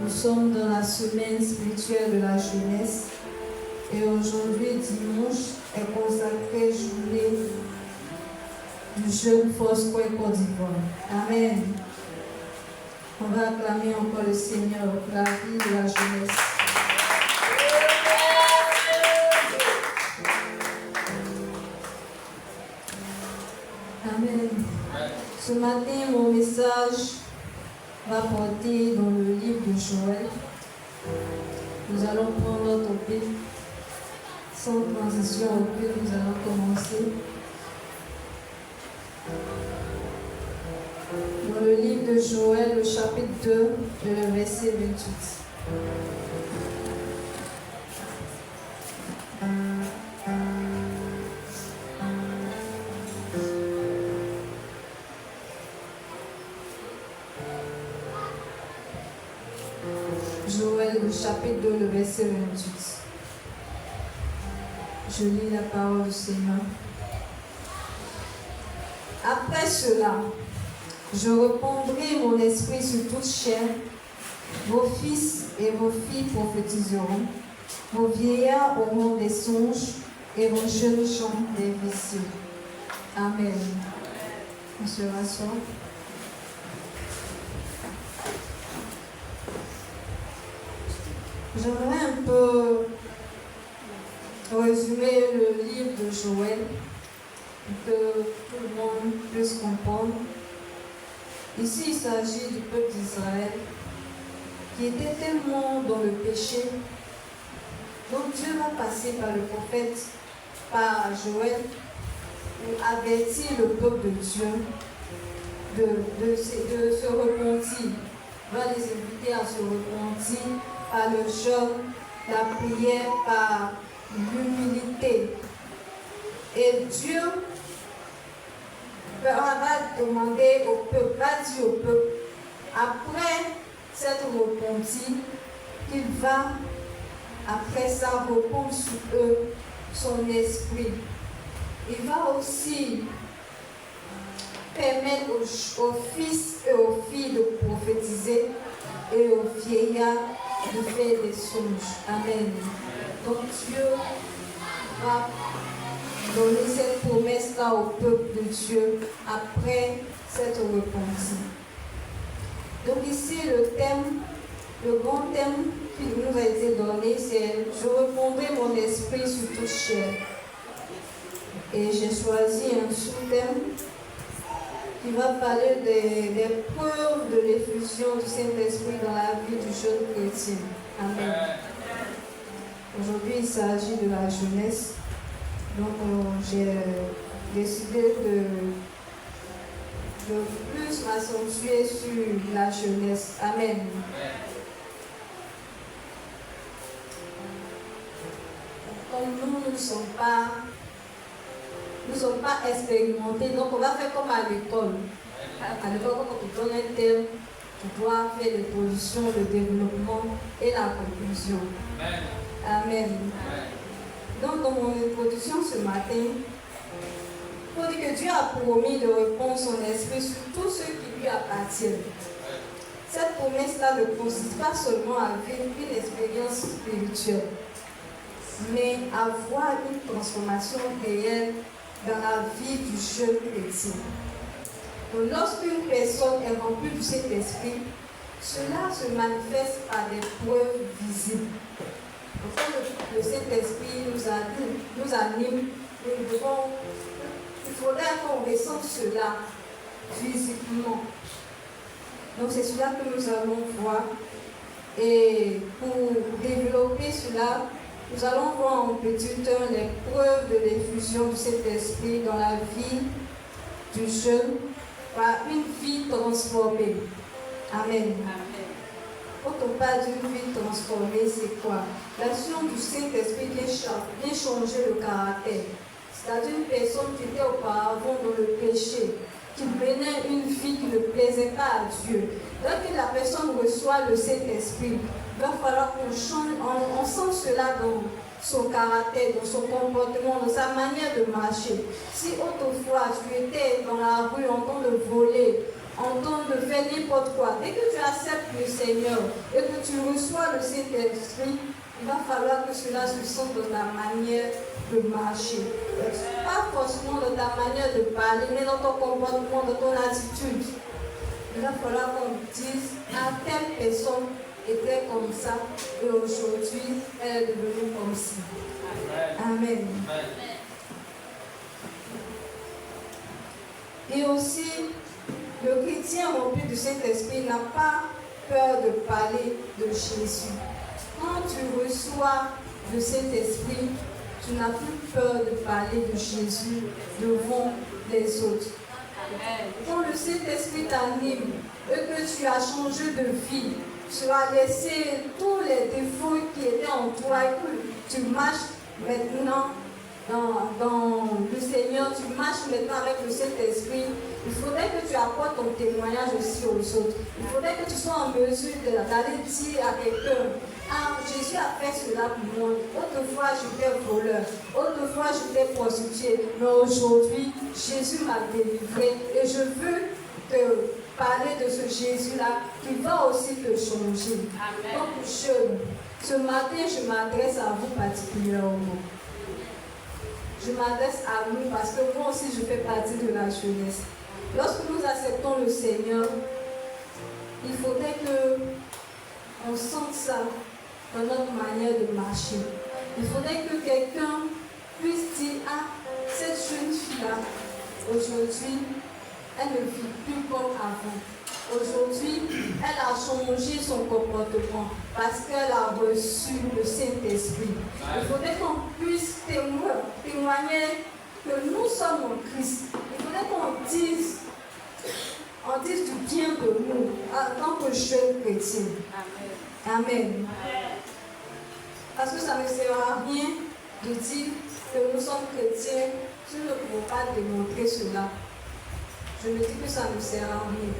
Nous sommes dans la semaine spirituelle de la jeunesse et aujourd'hui, dimanche, est consacré journée du jeune Foursquare Côte d'Ivoire. Amen. On va acclamer encore le Seigneur pour la vie de la jeunesse. Amen. Ce matin, mon message va porter dans le livre de Joël. Nous allons prendre notre topic. Sans transition aucune, nous allons commencer. Dans le livre de Joël, le chapitre 2, le verset 28. Joël, le chapitre 2, le verset 28. Je lis la parole du Seigneur. Après cela, je répandrai mon esprit sur toute chair. Vos fils et vos filles prophétiseront. Vos vieillards auront des songes et vos jeunes gens des visions. Amen. On se rassoit. J'aimerais un peu résumer le livre de Joël pour que tout le monde puisse comprendre. Ici, il s'agit du peuple d'Israël qui était tellement dans le péché. Donc Dieu va passer par le prophète, par Joël, pour avertir le peuple de Dieu de se repentir. Il va les inviter à se repentir par le jeûne, la prière, par l'humilité. Et Dieu va demander au peuple, va dire au peuple, après s'être repenti, qu'il va, après ça, répandre sur eux son esprit. Il va aussi permettre aux fils et aux filles de prophétiser et aux vieillards de faire des songes. Amen. Donc Dieu va donner cette promesse-là au peuple de Dieu après s'être repenti. Donc ici le grand thème qui nous a été donné, c'est « Je répandrai mon esprit sur toute chair ». Et j'ai choisi un sous-thème qui va parler des preuves de l'effusion du Saint-Esprit dans la vie du jeune chrétien. Amen. Aujourd'hui, il s'agit de la jeunesse. Donc, j'ai décidé de plus m'accentuer sur la jeunesse. Amen. Comme nous ne sommes pas expérimentés, donc on va faire comme à l'école. À l'école, quand on te donne un thème, tu dois faire l'introduction, le développement et la conclusion. Amen. Donc, dans mon introduction ce matin, il faut dire que Dieu a promis de répondre son esprit sur tout ce qui lui appartient. Cette promesse-là ne consiste pas seulement à vivre une expérience spirituelle, mais à voir une transformation réelle dans la vie du jeune chrétien. Donc, lorsqu'une personne est remplie du Saint-Esprit, cela se manifeste par des preuves visibles. Donc, quand le Saint-Esprit nous anime, il faudrait qu'on ressente cela physiquement. Donc c'est cela que nous allons voir. Et pour développer cela, nous allons voir en petit temps les preuves de l'effusion du Saint-Esprit dans la vie du jeune par une vie transformée. Amen. Quand on parle d'une vie transformée, c'est quoi? L'action du Saint-Esprit vient changer le caractère. C'est-à-dire une personne qui était auparavant dans le péché, qui menait une vie qui ne plaisait pas à Dieu. Lorsque la personne reçoit le Saint-Esprit, il va falloir qu'on change, on sent cela dans son caractère, dans son comportement, dans sa manière de marcher. Si autrefois tu étais dans la rue en train de voler, en temps de faire n'importe quoi. Dès que tu acceptes le Seigneur et que tu reçois le Saint-Esprit, il va falloir que cela se sente dans ta manière de marcher. Pas forcément dans ta manière de parler, mais dans ton comportement, dans ton attitude. Il va falloir qu'on dise à telle personne était comme ça et aujourd'hui elle est devenue comme ça. Amen. Et aussi, le chrétien rempli du Saint-Esprit n'a pas peur de parler de Jésus. Quand tu reçois le Saint-Esprit, tu n'as plus peur de parler de Jésus devant les autres. Quand le Saint-Esprit t'anime et que tu as changé de vie, tu as laissé tous les défauts qui étaient en toi et que tu marches maintenant dans le Seigneur, tu marches maintenant avec le Saint-Esprit, il faudrait que tu apportes ton témoignage aussi aux autres. Il faudrait que tu sois en mesure d'aller dire à quelqu'un, ah, Jésus a fait cela pour moi. Autrefois, j'étais voleur. Autrefois, j'étais prostituée. Mais aujourd'hui, Jésus m'a délivré. Et je veux te parler de ce Jésus-là qui va aussi te changer. Amen. Donc, ce matin, je m'adresse à vous particulièrement. Je m'adresse à nous parce que moi aussi, je fais partie de la jeunesse. Lorsque nous acceptons le Seigneur, il faudrait qu'on sente ça dans notre manière de marcher. Il faudrait que quelqu'un puisse dire, ah, cette jeune fille-là, aujourd'hui, elle ne vit plus comme avant. Aujourd'hui, elle a changé son comportement parce qu'elle a reçu le Saint-Esprit. Il faudrait qu'on puisse témoigner que nous sommes en Christ. Il faudrait qu'on dise du bien de nous en tant que jeunes chrétiens. Amen. Amen. Parce que ça ne sert à rien de dire que nous sommes chrétiens si nous ne pouvons pas démontrer cela. Je me dis que ça ne sert à rien.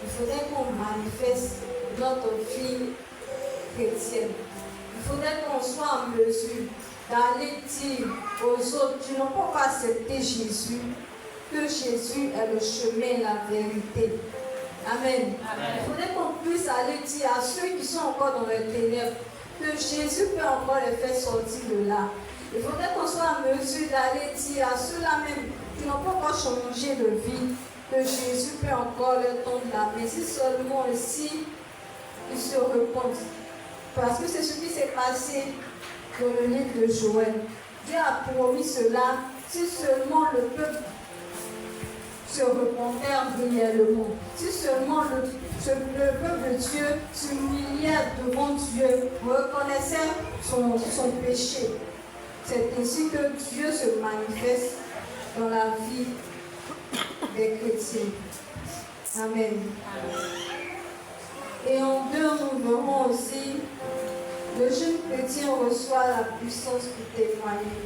Il faudrait qu'on manifeste notre vie chrétienne. Il faudrait qu'on soit en mesure d'aller dire aux autres qui n'ont pas accepté Jésus que Jésus est le chemin et la vérité. Amen. Amen. Il faudrait qu'on puisse aller dire à ceux qui sont encore dans les ténèbres que Jésus peut encore les faire sortir de là. Il faudrait qu'on soit en mesure d'aller dire à ceux-là même qui n'ont pas encore changé de vie que Jésus peut encore leur tendre la main, si seulement ici ils se repentent. Parce que c'est ce qui s'est passé dans le livre de Joël. Dieu a promis cela si seulement le peuple se repentait réellement. Si seulement le peuple de Dieu s'humiliait devant Dieu, reconnaissait son péché. C'est ainsi que Dieu se manifeste dans la vie des chrétiens. Amen. Et en deux, nous verrons aussi le jeune chrétien reçoit la puissance pour témoigner.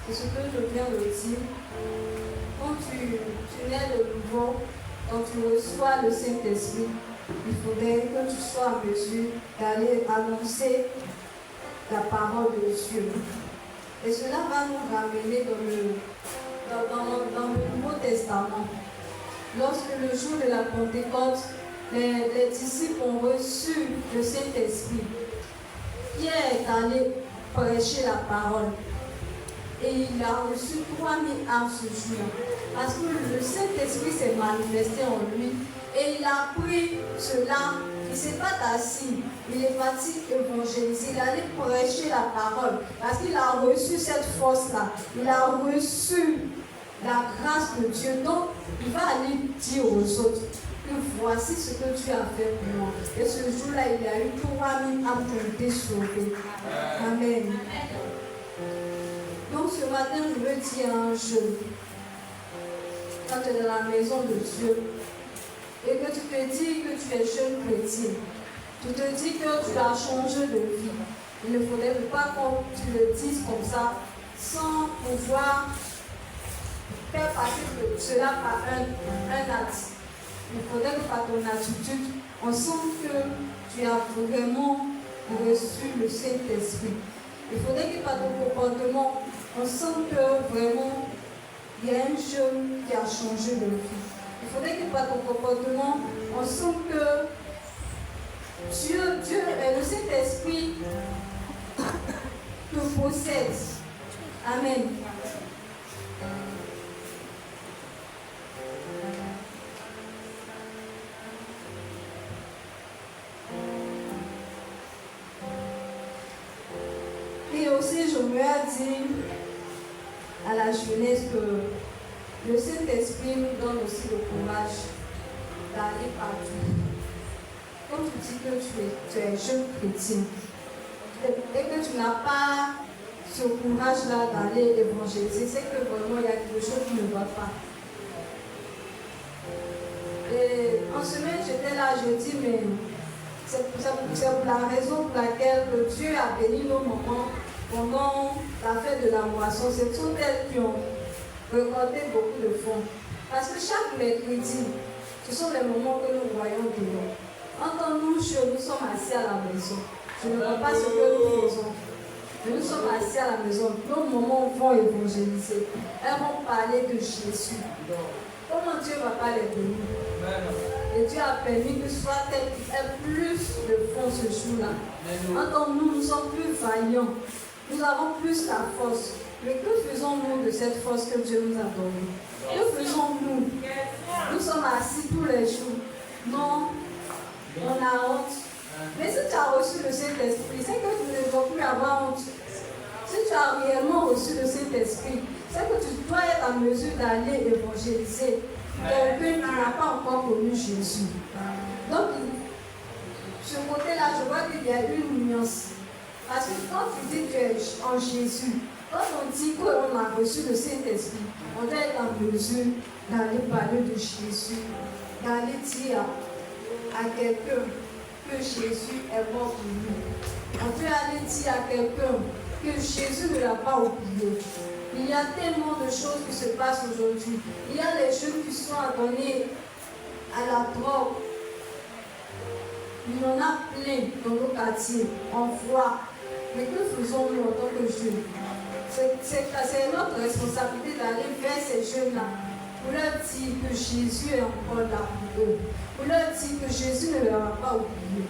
C'est ce que je viens de dire. Quand tu nais de nouveau, quand tu reçois le Saint-Esprit, il faudrait que tu sois en mesure d'aller annoncer la parole de Dieu. Et cela va nous ramener dans le Nouveau Testament. Lorsque le jour de la Pentecôte, les disciples ont reçu le Saint-Esprit, Pierre est allé prêcher la parole. Et il a reçu 3000 âmes ce jour-là. Parce que le Saint-Esprit s'est manifesté en lui. Et il a pris cela. Il ne s'est pas assis. Il est parti évangéliser. Il allait prêcher la parole. Parce qu'il a reçu cette force-là. Il a reçu la grâce de Dieu. Donc, il va aller dire aux autres que voici ce que tu as fait pour moi. Et ce jour-là, il y a eu 3000 âmes qui ont été sauvées. Amen. Donc ce matin, je veux dire à un jeune, quand tu es dans la maison de Dieu, et que tu te dis que tu es jeune chrétien, tu te dis que tu as changé de vie, il ne faudrait pas que tu le dises comme ça, sans pouvoir faire passer cela par un acte. Il faudrait que par ton attitude, on sente que tu as vraiment reçu le Saint-Esprit. Il faudrait que par ton comportement, on sent que vraiment, il y a un jeune qui a changé de vie. Il faudrait que par ton comportement, on sent que Dieu, le Saint-Esprit te possède. Amen. Et aussi, je me dire à la jeunesse que le Saint-Esprit nous donne aussi le courage d'aller partout. Comme tu dis que tu es jeune chrétien et que tu n'as pas ce courage-là d'aller évangéliser, c'est que vraiment il y a quelque chose qui ne va pas. Et en semaine, j'étais là, je dis, mais c'est pour la raison pour laquelle Dieu a béni nos mamans pendant la fête de la moisson. Ce sont elles qui ont récolté beaucoup de fonds. Parce que chaque mercredi, ce sont les moments que nous voyons dehors. Quand nous sommes assis à la maison, je ne vois pas ce que nous faisons. Mais nous sommes assis à la maison, nos mamans vont évangéliser. Elles vont parler de Jésus. Comment Dieu ne va pas les bénir? Et Dieu a permis que soit tel qui ait plus de fonds ce jour-là. Quand nous sommes plus vaillants, nous avons plus la force. Mais que faisons-nous de cette force que Dieu nous a donnée? Que faisons-nous? Nous sommes assis tous les jours. Non, on a honte. Mais si tu as reçu le Saint-Esprit, c'est que tu ne dois plus avoir honte. Si tu as réellement reçu le Saint-Esprit, c'est que tu dois être en mesure d'aller évangéliser quelqu'un qui n'a pas encore connu Jésus. Donc, ce côté-là, je vois qu'il y a une nuance. Parce que quand tu dis que tu es en Jésus, quand on dit qu'on a reçu le Saint-Esprit, on doit être en mesure d'aller parler de Jésus, d'aller dire à quelqu'un que Jésus est mort pour nous. On peut aller dire à quelqu'un que Jésus ne l'a pas oublié. Il y a tellement de choses qui se passent aujourd'hui. Il y a les jeunes qui sont adonnés à la drogue. Il y en a plein dans nos quartiers. On voit. Mais que faisons-nous en tant que jeunes? C'est notre responsabilité d'aller vers ces jeunes-là pour leur dire que Jésus est encore là pour eux. Pour leur dire que Jésus ne leur a pas oublié.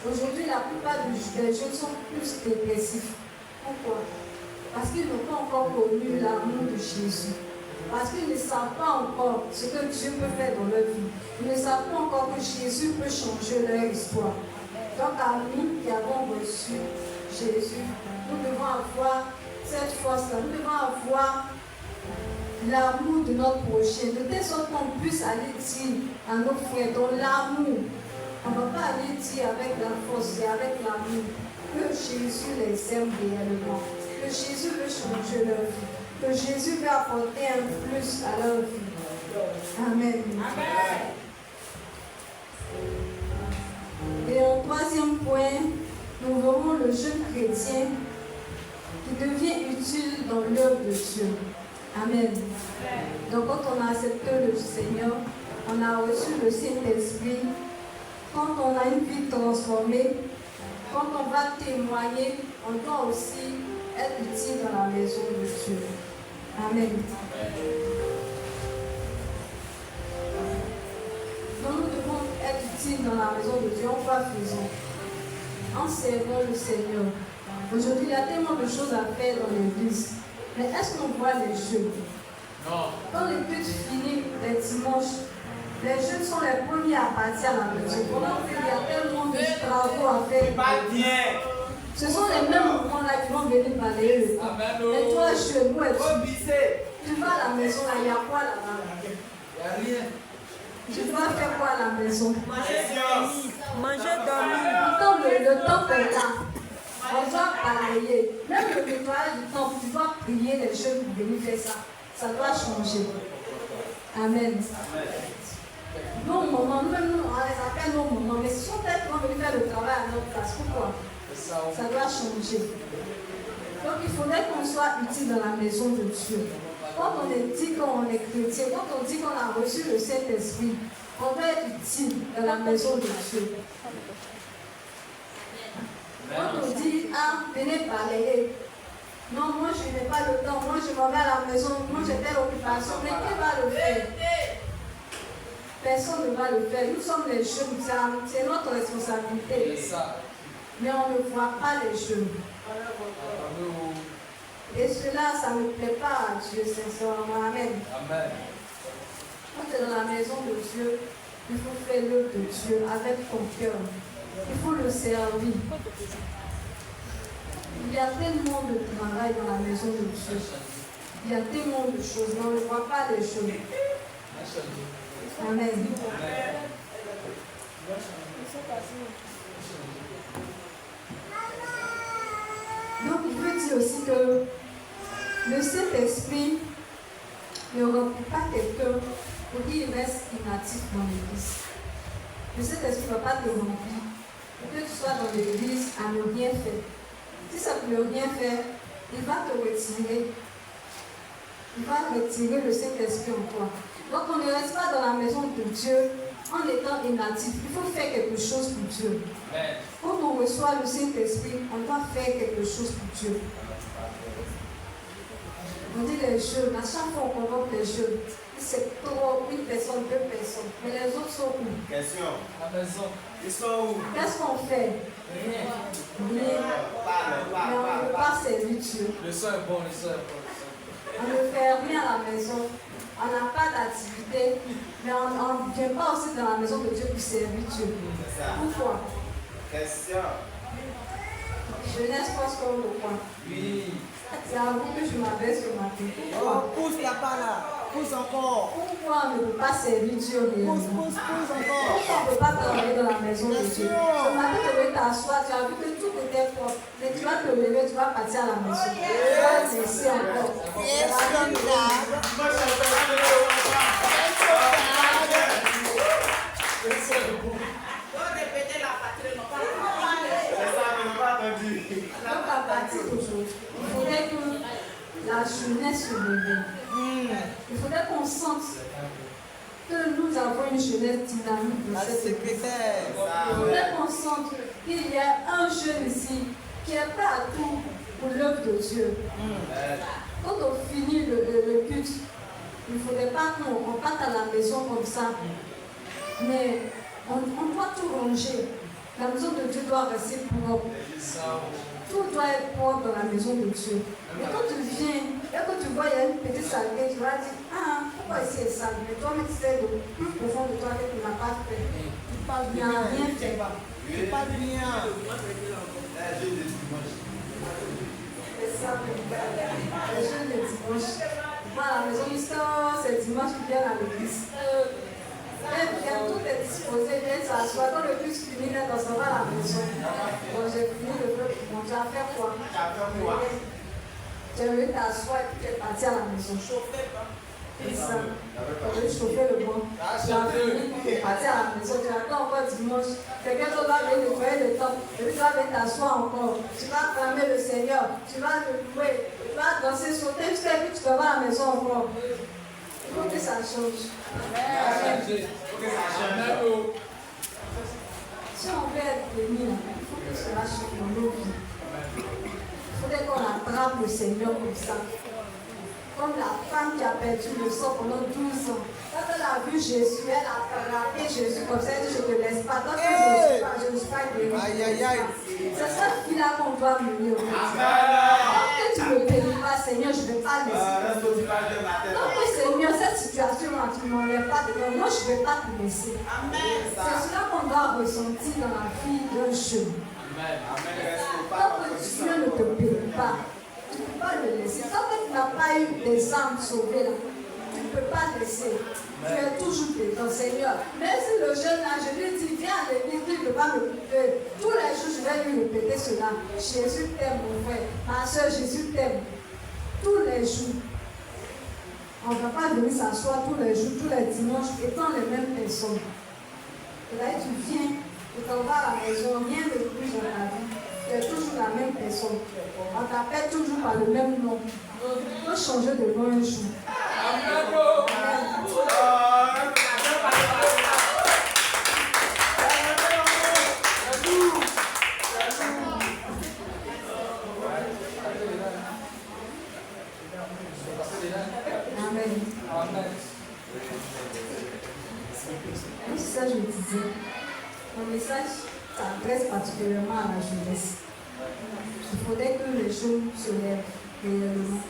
Aujourd'hui, la plupart des jeunes sont plus dépressifs. Pourquoi? Parce qu'ils n'ont pas encore connu l'amour de Jésus. Parce qu'ils ne savent pas encore ce que Dieu peut faire dans leur vie. Ils ne savent pas encore que Jésus peut changer leur histoire. Donc à nous qui avons reçu Jésus, nous devons avoir cette force-là. Nous devons avoir l'amour de notre prochain. De telle sorte qu'on puisse aller dire à nos frères dans l'amour. On ne va pas aller dire avec la force et avec l'amour que Jésus les aime réellement. Que Jésus veut changer leur vie. Que Jésus veut apporter un plus à leur vie. Amen. Amen. Et en troisième point, nous verrons le jeune chrétien qui devient utile dans l'œuvre de Dieu. Amen. Donc quand on a accepté le Seigneur, on a reçu le Saint-Esprit, quand on a une vie transformée, quand on va témoigner, on doit aussi être utile dans la maison de Dieu. Amen. Donc nous devons être utiles dans la maison de Dieu. En quoi faisons? En servant le Seigneur. Aujourd'hui, il y a tellement de choses à faire dans l'église. Mais est-ce qu'on voit les jeunes? Non. Quand les cultes finissent les dimanches, les jeunes sont les premiers à partir à la maison. Pendant qu'il y a tellement de travaux à faire. Pas bien. Ce sont les mêmes moments-là qui vont venir balayer le temps. Et toi, jeune, où es-tu? Tu vas à la maison, là, il y a quoi là-bas? Il n'y a rien. Tu dois faire quoi à la maison? Manger, dormir. Le temps est là. On doit balayer. Même le nettoyage du temple, tu dois prier les jeunes pour venir faire ça. Ça doit changer. Amen. Nos mamans, même nous, on les appelle nos mamans, mais ce sont elles qui vont venir faire le travail à notre place. Pourquoi? Ça doit changer. Donc il faudrait qu'on soit utile dans la maison de Dieu. Quand on dit qu'on est chrétien, quand on dit qu'on a reçu le Saint-Esprit, on doit être utile dans la maison de Dieu. Quand on dit, ah, venez balayer. Non, moi je n'ai pas le temps, moi je m'en vais à la maison, moi j'ai telle occupation, mais qui va le faire? Personne ne va le faire. Nous sommes les jeunes, c'est notre responsabilité. Mais on ne voit pas les jeunes. Et cela, ça ne plaît pas à Dieu, sincèrement. Amen. Quand tu es dans la maison de Dieu, il faut faire l'œuvre de Dieu avec ton cœur. Il faut le servir. Il y a tellement de travail dans la maison de Dieu. Il y a tellement de choses, mais on ne voit pas les choses. Amen. Donc, il veut dire aussi que le Saint-Esprit ne remplit pas quelqu'un pour qu'il reste inactif dans l'église. Le Saint-Esprit ne va pas te remplir pour que tu sois dans l'église à ne rien faire. Si ça ne peut rien faire, il va te retirer. Il va retirer le Saint-Esprit en toi. Donc on ne reste pas dans la maison de Dieu en étant inactif. Il faut faire quelque chose pour Dieu. Amen. Quand on reçoit le Saint-Esprit, on doit faire quelque chose pour Dieu. On dit les jeunes, à chaque fois on convoque les jeunes, c'est trop, une personne, deux personnes. Mais les autres sont où? Question. À la maison. Ils sont où? Qu'est-ce qu'on fait? Rien. Mais on ne peut pas servir Dieu. Le son est bon, le son est bon. On ne fait rien à la maison. On n'a pas d'activité. Mais on ne vient pas aussi dans la maison de Dieu pour servir Dieu. Pourquoi? Question. Jeunesse, pense qu'on le croit. Oui. C'est à vous que je m'abaisse ce matin. Oh, pousse là-bas là. Pousse encore. Pourquoi on ne peut pas servir Dieu? Pousse encore. Pourquoi on ne peut pas travailler dans la maison de Dieu? Ce matin, tu veux t'asseoir, tu as vu que tout était propre. Mais tu vas te lever, tu vas partir à la maison. Tu vas laisser encore. Yes, comme ça. Donc à partir d'aujourd'hui, il faudrait que la jeunesse se réveille. Il faudrait qu'on sente que nous avons une jeunesse dynamique de cette église. Il faudrait qu'on sente qu'il y a un jeune ici qui est prêt à tout pour l'œuvre de Dieu. Quand on finit le culte, il ne faudrait pas qu'on parte à la maison comme ça. Mais on doit tout ranger. La maison de Dieu doit rester propre. Tout doit être propre dans la maison de Dieu. Et quand tu viens, et que tu vois, il y a une petite saleté, tu vas dire, ah, pourquoi ici est sale? Mais toi-même, tu sais, le plus profond de toi que tu n'as pas fait. Tu parles bien, rien fait. Tu parles bien. C'est ça. Les jeunes de dimanche. Moi, à la maison, c'est dimanche qui vient à l'église. Tout est disposé, viens s'asseoir. Quand le bus finit, on s'en va à la maison. Bon, j'ai fini le feu. Bon, tu as fait quoi? Tu es venu t'asseoir et tu es parti à la maison. C'est ça. Tu as chauffer le banc. Tu as fini, tu es parti à la maison. Tu attends encore dimanche. Quelqu'un d'autre va venir nettoyer le temps. Et puis tu vas venir t'asseoir encore. Tu vas acclamer le Seigneur. Tu vas le louer. Tu vas danser, sauter. Jusqu'à ce que tu te vas à la maison encore. Il faut que ça change. Si on veut être béni, il faut que cela change dans nos vies. Il faudrait qu'on attrape le Seigneur comme ça. Comme la femme qui a perdu le sang pendant 12 ans. Quand elle a vu Jésus, elle a frappé Jésus comme ça. Elle dit, je ne te laisse pas. Tant que je ne suis pas guéri. C'est cette fille-là qu'on doit mener. Tant que tu ne me bénis pas, Seigneur, je ne vais pas laisser. Tant que Seigneur, cette situation-là, tu ne m'enlèves pas de moi, je ne vais pas te laisser. C'est cela qu'on doit ressentir dans la vie d'un jeune. Tant que Dieu ne te bénit pas, tu ne peux pas le laisser. Tant que tu n'as pas eu des âmes sauvées là, tu ne peux pas laisser. Tu es toujours dedans, Seigneur. Même si le jeune là, je lui dis, viens à l'église, il ne peut pas me couper. Tous les jours, je vais lui répéter cela. Jésus t'aime, mon frère. Ma soeur, Jésus t'aime. Tous les jours. On ne va pas venir s'asseoir tous les jours, tous les dimanches, étant les mêmes personnes. Et là, tu viens, tu t'en vas à la maison, rien de plus dans ta vie. Tu es toujours la même personne. On t'appelle toujours par le même nom. Tu peux changer de nom un jour. Amen. particulièrement à la jeunesse. Il faudrait que les jeunes se lèvent réellement.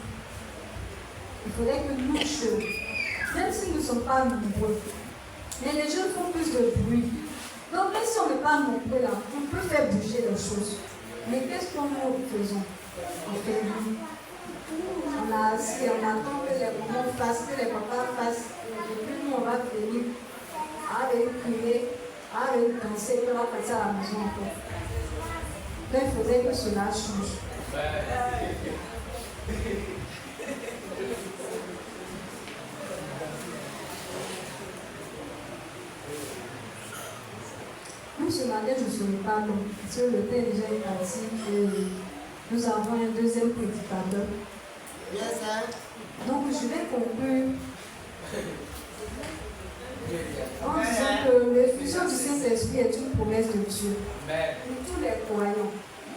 Il faudrait que nous jeunes, même si nous ne sommes pas nombreux, mais les jeunes font plus de bruit. Donc même si on n'est pas nombreux là, on peut faire bouger les choses. Mais qu'est-ce que nous faisons? On fait rien. On a assis, on attend que les mamans fassent, que les papas fassent. Et puis nous on va venir à crier, à danser, puis on va passer à la maison encore. Donc il faudrait que cela change. Nous, ce matin, je ne serai pas long, parce que le temps est déjà parti et nous avons un deuxième prédicateur. Yes, sir. Donc, je vais conclure en disant que l'effusion du Saint-Esprit est une promesse de Dieu. Pour tous les croyants,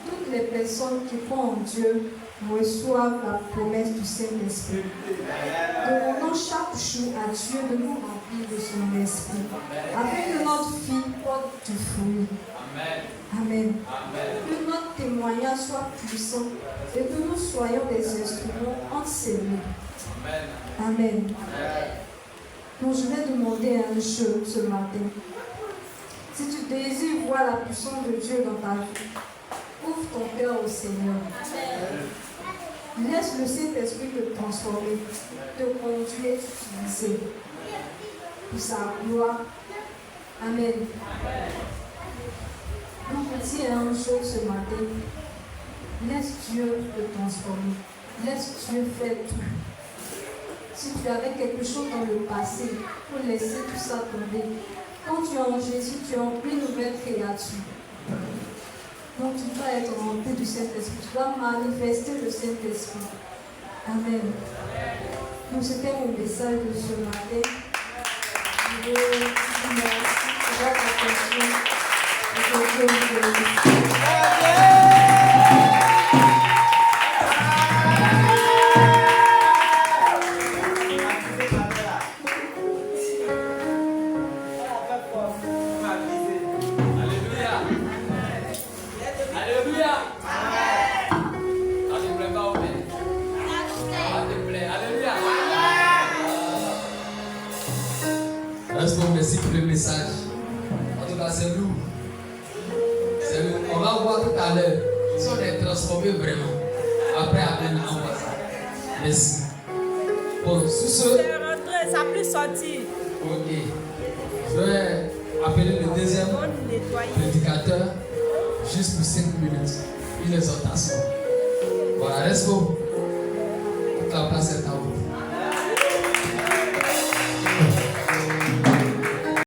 toutes les personnes qui croient en Dieu reçoivent la promesse du Saint-Esprit. Demandons chaque jour à Dieu de nous remplir de son esprit, afin que notre vie porte du fruit. Amen. Que notre témoignage soit puissant et que nous soyons des instruments enseignés. Amen. Donc je vais demander un jeu ce matin. Si tu désires voir la puissance de Dieu dans ta vie, ouvre ton cœur au Seigneur. Laisse le Saint-Esprit te transformer, te conduire, t'utiliser pour sa gloire. Amen. Donc, si il y a une chose ce matin, laisse Dieu te transformer. Laisse Dieu faire tout. Si tu avais quelque chose dans le passé, il faut laisser tout ça tomber. Quand tu es en Jésus, tu es en une nouvelle créature. Donc tu dois être rempli du Saint-Esprit. Tu dois manifester le Saint-Esprit. Amen. Donc c'était mon message de ce matin. Je vous remercie pour votre attention. Et que Dieu vous bénisse. Merci pour le message. En tout cas, c'est lourd. C'est lourd. On va voir tout à l'heure si on est transformé vraiment. Après, Amen, on va ça. Merci. Bon, sous ce. C'est rentré, ça n'a plus sorti. Ok. Je vais appeler le deuxième prédicateur juste pour 5 minutes. Une exhortation. Voilà, reste beau. Toute la place est à